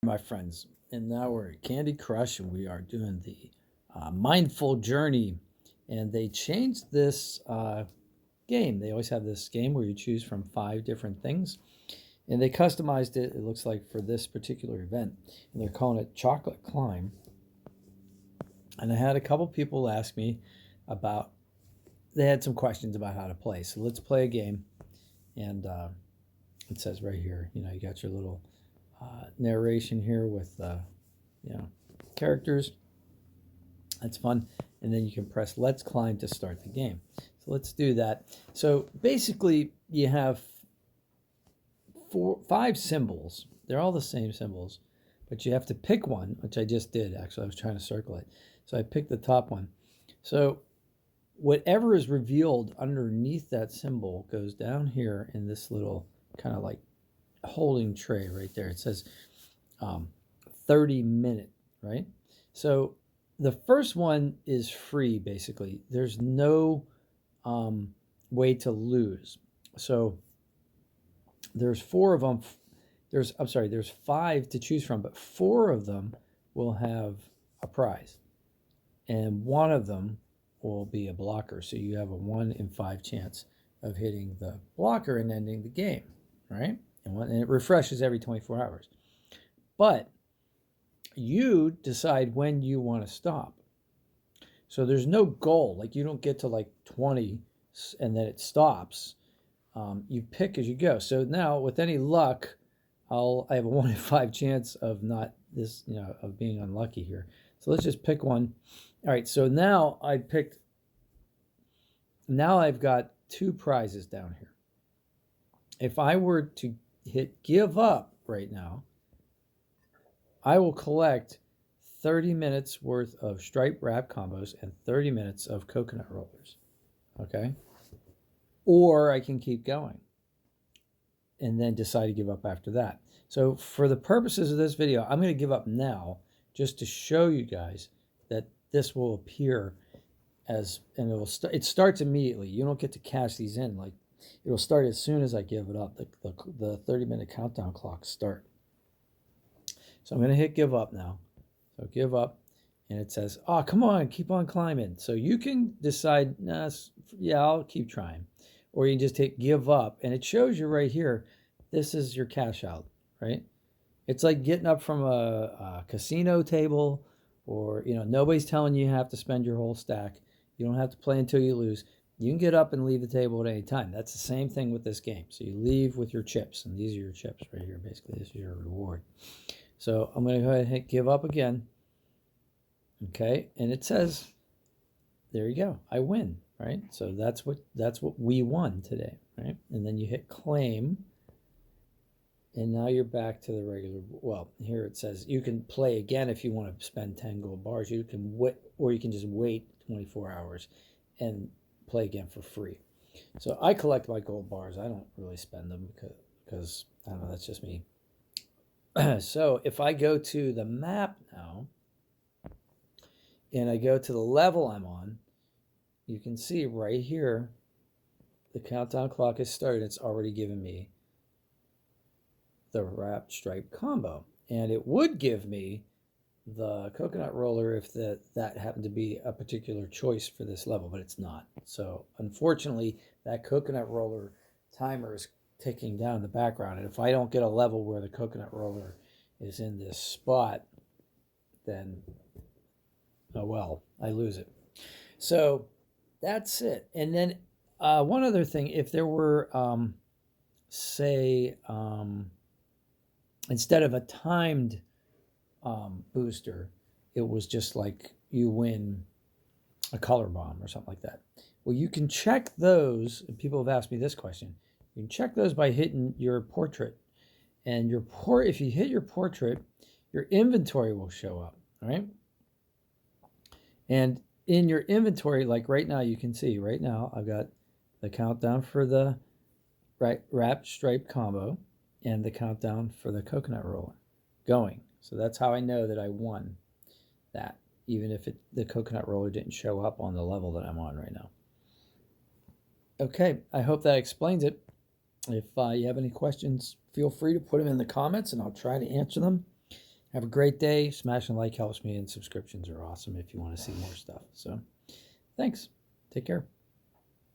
My friends, and now we're at Candy Crush and we are doing the mindful journey. And they changed this game. They always have this game where you choose from 5 different things, and they customized it, it looks like, for this particular event, and they're calling it Chocolate Climb. And I had a couple people ask me about, they had some questions about how to play. So let's play a game. And it says right here, you got your little narration here with you know, characters. That's fun. And then you can press Let's Climb to start the game. So let's do that. So basically, you have 5 symbols. They're all the same symbols, but you have to pick one, which I just did. Actually, I was trying to circle it. So I picked the top one. So whatever is revealed underneath that symbol goes down here in this little kind of like holding tray right there. It says 30-minute, right? So the first one is free, basically. There's no way to lose. So there's 4 of them. There's 5 to choose from, but 4 of them will have a prize, and 1 of them will be a blocker. So you have a 1 in 5 chance of hitting the blocker and ending the game, right? And it refreshes every 24 hours. But you decide when you want to stop. So there's no goal. Like, you don't get to like 20 and then it stops. You pick as you go. So now, with any luck, I have a 1 in 5 chance of not this, of being unlucky here. So let's just pick one. All right. So now now I've got 2 prizes down here. If I were to hit give up right now, I will collect 30 minutes worth of stripe wrap combos and 30 minutes of coconut rollers. Okay. Or I can keep going and then decide to give up after that. So for the purposes of this video, I'm going to give up now, just to show you guys that this will appear as, and it starts immediately. You don't get to cash these in. Like, it will start as soon as I give it up. The 30-minute countdown clocks start. So I'm going to hit give up now. So give up, and it says, oh, come on, keep on climbing. So you can decide, nah, yeah, I'll keep trying. Or you can just hit give up, and it shows you right here, this is your cash out, right? It's like getting up from a casino table, or, nobody's telling you have to spend your whole stack. You don't have to play until you lose. You can get up and leave the table at any time. That's the same thing with this game. So you leave with your chips, and these are your chips right here. Basically, this is your reward. So I'm going to go ahead and hit give up again. Okay, and it says, there you go, I win, right? So that's what we won today, right? And then you hit claim, and now you're back to the regular. Well, here it says you can play again if you want to spend 10 gold bars. You can wait, or you can just wait 24 hours and play again for free. So I collect my gold bars. I don't really spend them because I don't know, that's just me. So if I go to the map now and I go to the level I'm on, you can see right here the countdown clock is started. It's already given me the wrapped stripe combo, and it would give me the coconut roller if that happened to be a particular choice for this level, but it's not. So unfortunately, that coconut roller timer is ticking down in the background, and if I don't get a level where the coconut roller is in this spot, then oh well, I lose it. So that's it. And then one other thing, if there were say instead of a timed booster, it was just like you win a color bomb or something like that. Well, you can check those. And people have asked me this question. You can check those by hitting your portrait, and if you hit your portrait, your inventory will show up, right? And in your inventory, like right now, you can see right now I've got the countdown for the wrapped stripe combo and the countdown for the coconut roller going. So that's how I know that I won that, even if the coconut roller didn't show up on the level that I'm on right now. Okay, I hope that explains it. If you have any questions, feel free to put them in the comments and I'll try to answer them. Have a great day. Smash and like helps me, and subscriptions are awesome if you want to see more stuff. So thanks. Take care.